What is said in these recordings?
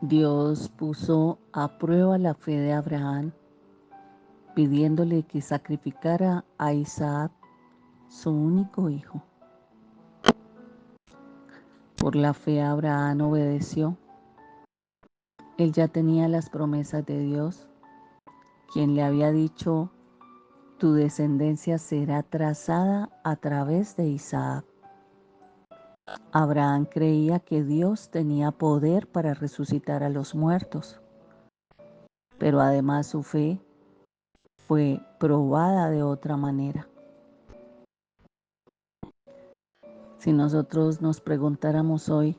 Dios puso a prueba la fe de Abraham, pidiéndole que sacrificara a Isaac, su único hijo. Por la fe Abraham obedeció. Él ya tenía las promesas de Dios, quien le había dicho: tu descendencia será trazada a través de Isaac. Abraham creía que Dios tenía poder para resucitar a los muertos, pero además su fe fue probada de otra manera. Si nosotros nos preguntáramos hoy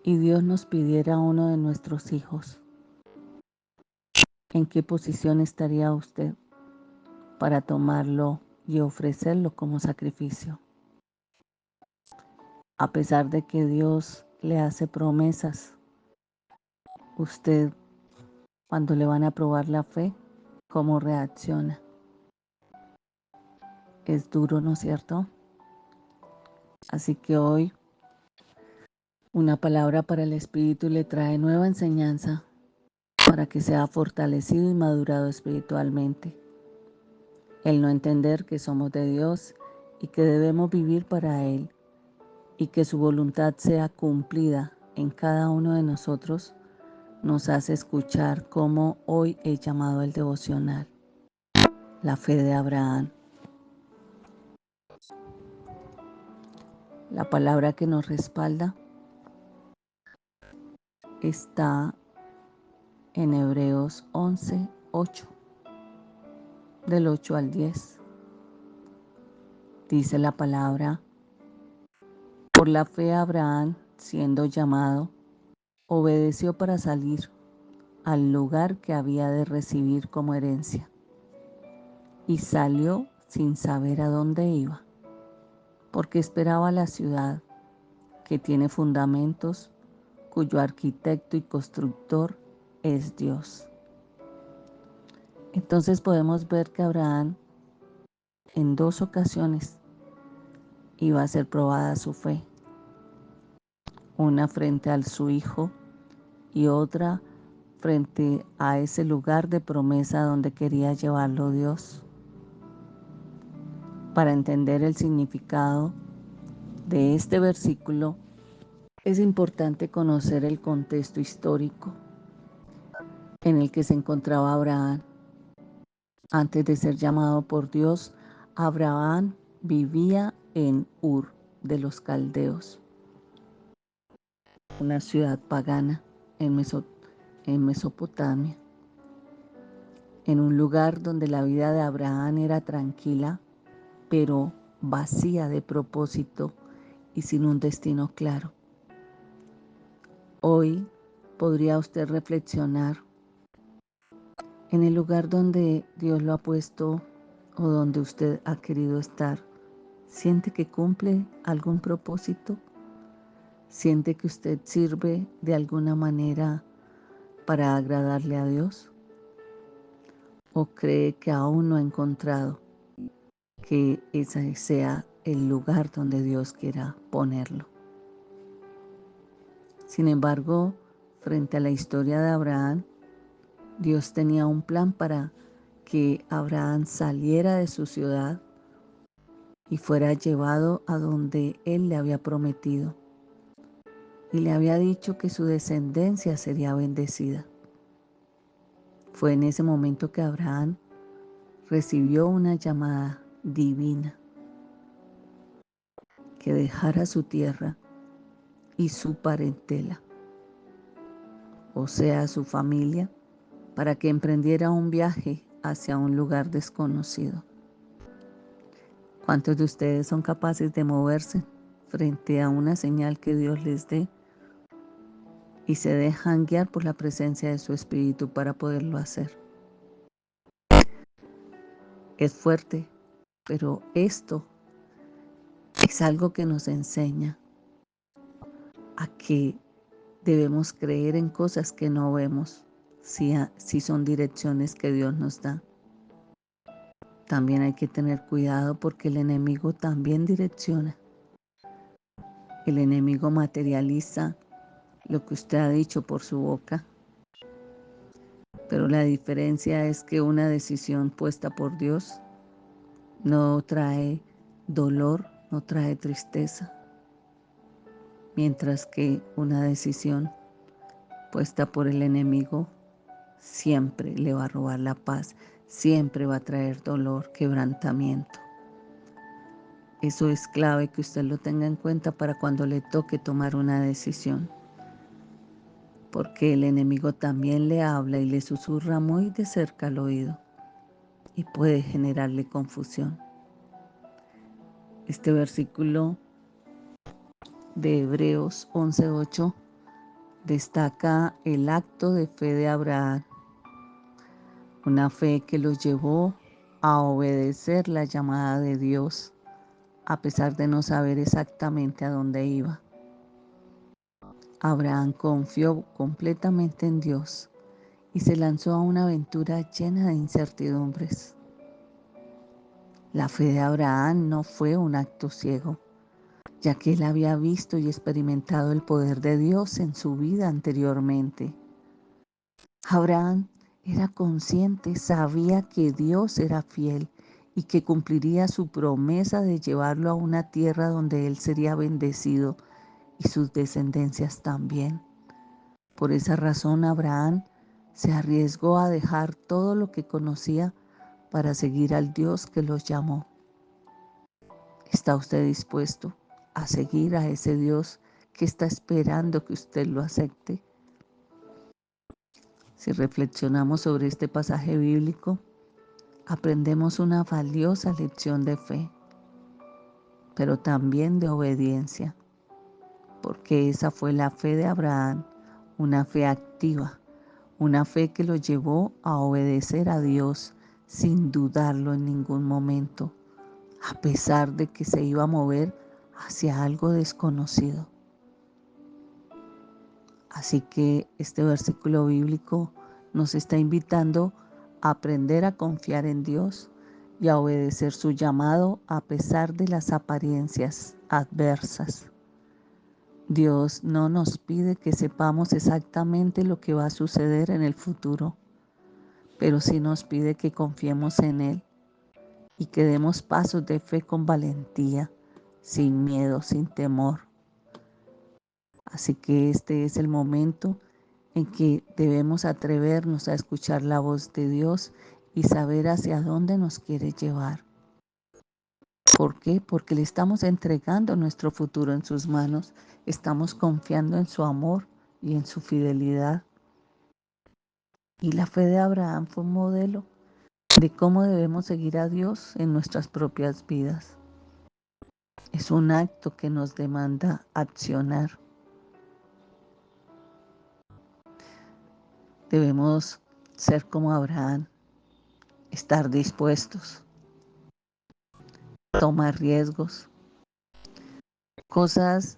y Dios nos pidiera a uno de nuestros hijos, ¿en qué posición estaría usted para tomarlo y ofrecerlo como sacrificio? A pesar de que Dios le hace promesas, usted, cuando le van a probar la fe, ¿cómo reacciona? Es duro, ¿no es cierto? Así que hoy una palabra para el Espíritu le trae nueva enseñanza para que sea fortalecido y madurado espiritualmente. El no entender que somos de Dios y que debemos vivir para Él y que su voluntad sea cumplida en cada uno de nosotros nos hace escuchar cómo hoy he llamado el devocional, la fe de Abraham. La palabra que nos respalda está en Hebreos 11:8, del 8 al 10. Dice la palabra: por la fe Abraham, siendo llamado, obedeció para salir al lugar que había de recibir como herencia, y salió sin saber a dónde iba, porque esperaba la ciudad que tiene fundamentos, cuyo arquitecto y constructor es Dios. Entonces podemos ver que Abraham en dos ocasiones iba a ser probada su fe, una frente a su hijo y otra frente a ese lugar de promesa donde quería llevarlo Dios. Para entender el significado de este versículo, es importante conocer el contexto histórico en el que se encontraba Abraham. Antes de ser llamado por Dios, Abraham vivía en Ur de los Caldeos, una ciudad pagana en Mesopotamia, en un lugar donde la vida de Abraham era tranquila, pero vacía de propósito y sin un destino claro. Hoy podría usted reflexionar en el lugar donde Dios lo ha puesto o donde usted ha querido estar. ¿Siente que cumple algún propósito? ¿Siente que usted sirve de alguna manera para agradarle a Dios? ¿O cree que aún no ha encontrado que ese sea el lugar donde Dios quiera ponerlo? Sin embargo, frente a la historia de Abraham, Dios tenía un plan para que Abraham saliera de su ciudad y fuera llevado a donde Él le había prometido. Y le había dicho que su descendencia sería bendecida. Fue en ese momento que Abraham recibió una llamada divina, que dejara su tierra y su parentela, o sea, su familia, para que emprendiera un viaje hacia un lugar desconocido. ¿Cuántos de ustedes son capaces de moverse frente a una señal que Dios les dé y se dejan guiar por la presencia de su Espíritu para poderlo hacer? Es fuerte, pero esto es algo que nos enseña a que debemos creer en cosas que no vemos, si son direcciones que Dios nos da. También hay que tener cuidado porque el enemigo también direcciona. El enemigo materializa lo que usted ha dicho por su boca, pero la diferencia es que una decisión puesta por Dios no trae dolor, no trae tristeza, mientras que una decisión puesta por el enemigo siempre le va a robar la paz, siempre va a traer dolor, quebrantamiento. Eso es clave que usted lo tenga en cuenta para cuando le toque tomar una decisión, porque el enemigo también le habla y le susurra muy de cerca al oído y puede generarle confusión. Este versículo de Hebreos 11:8 destaca el acto de fe de Abraham, una fe que lo llevó a obedecer la llamada de Dios, a pesar de no saber exactamente a dónde iba. Abraham confió completamente en Dios y se lanzó a una aventura llena de incertidumbres. La fe de Abraham no fue un acto ciego, ya que él había visto y experimentado el poder de Dios en su vida anteriormente. Abraham era consciente, sabía que Dios era fiel y que cumpliría su promesa de llevarlo a una tierra donde él sería bendecido y sus descendencias también. Por esa razón, Abraham se arriesgó a dejar todo lo que conocía para seguir al Dios que los llamó. ¿Está usted dispuesto a seguir a ese Dios que está esperando que usted lo acepte? Si reflexionamos sobre este pasaje bíblico, aprendemos una valiosa lección de fe, pero también de obediencia, porque esa fue la fe de Abraham, una fe activa, una fe que lo llevó a obedecer a Dios sin dudarlo en ningún momento, a pesar de que se iba a mover hacia algo desconocido. Así que este versículo bíblico nos está invitando a aprender a confiar en Dios y a obedecer su llamado a pesar de las apariencias adversas. Dios no nos pide que sepamos exactamente lo que va a suceder en el futuro, pero sí nos pide que confiemos en Él y que demos pasos de fe con valentía, sin miedo, sin temor. Así que este es el momento en que debemos atrevernos a escuchar la voz de Dios y saber hacia dónde nos quiere llevar. ¿Por qué? Porque le estamos entregando nuestro futuro en sus manos, estamos confiando en su amor y en su fidelidad. Y la fe de Abraham fue un modelo de cómo debemos seguir a Dios en nuestras propias vidas. Es un acto que nos demanda accionar. Debemos ser como Abraham, estar dispuestos, tomar riesgos, cosas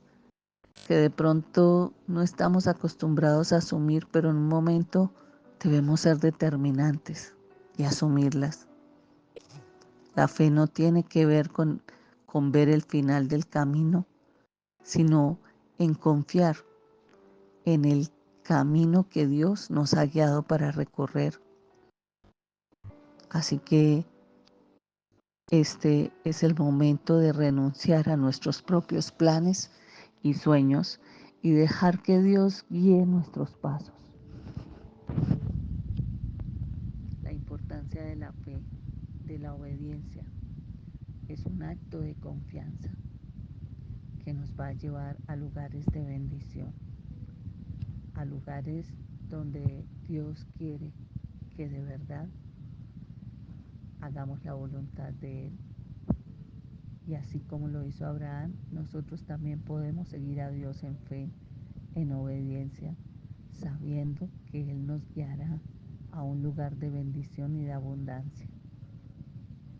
que de pronto no estamos acostumbrados a asumir, pero en un momento debemos ser determinantes y asumirlas. La fe no tiene que ver con ver el final del camino, sino en confiar en el camino que Dios nos ha guiado para recorrer. Así que este es el momento de renunciar a nuestros propios planes y sueños y dejar que Dios guíe nuestros pasos. La importancia de la fe, de la obediencia, es un acto de confianza que nos va a llevar a lugares de bendición, a lugares donde Dios quiere que de verdad hagamos la voluntad de Él. Y así como lo hizo Abraham, nosotros también podemos seguir a Dios en fe, en obediencia, sabiendo que Él nos guiará a un lugar de bendición y de abundancia.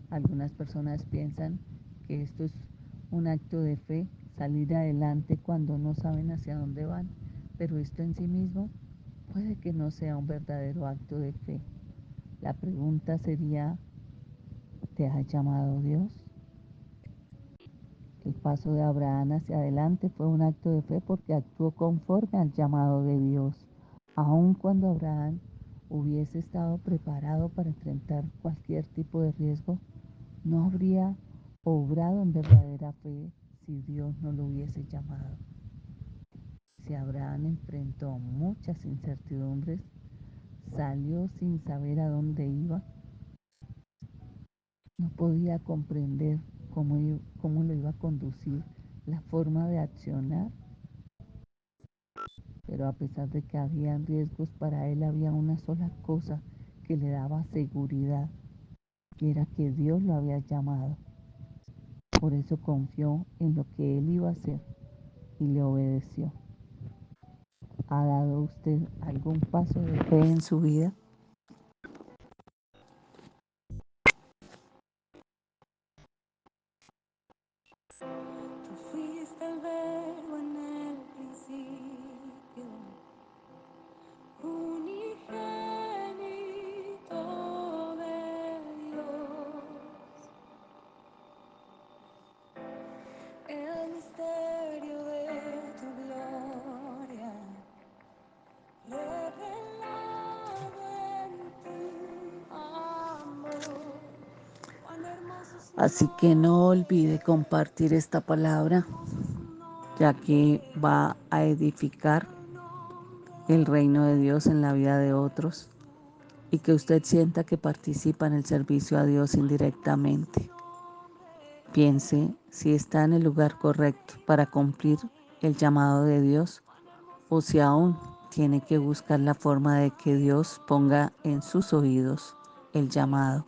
Algunas personas piensan que esto es un acto de fe, salir adelante cuando no saben hacia dónde van, pero esto en sí mismo puede que no sea un verdadero acto de fe. La pregunta sería, ¿te ha llamado Dios? El paso de Abraham hacia adelante fue un acto de fe porque actuó conforme al llamado de Dios. Aun cuando Abraham hubiese estado preparado para enfrentar cualquier tipo de riesgo, no habría obrado en verdadera fe si Dios no lo hubiese llamado. Si Abraham enfrentó muchas incertidumbres, salió sin saber a dónde iba, no podía comprender cómo lo iba a conducir, la forma de accionar, pero a pesar de que habían riesgos para él, había una sola cosa que le daba seguridad, que era que Dios lo había llamado. Por eso confió en lo que él iba a hacer y le obedeció. ¿Ha dado usted algún paso de fe en su vida? Tú fuiste el verbo en el principio, unigénito de Dios, el misterio de tu gloria, revelado en tu amor. Así que no olvide compartir esta palabra, ya que va a edificar el reino de Dios en la vida de otros y que usted sienta que participa en el servicio a Dios indirectamente. Piense si está en el lugar correcto para cumplir el llamado de Dios o si aún tiene que buscar la forma de que Dios ponga en sus oídos el llamado.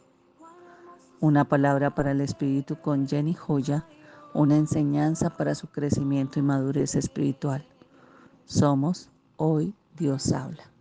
Una palabra para el espíritu con Jenny Joya, una enseñanza para su crecimiento y madurez espiritual. Somos Hoy Dios Habla.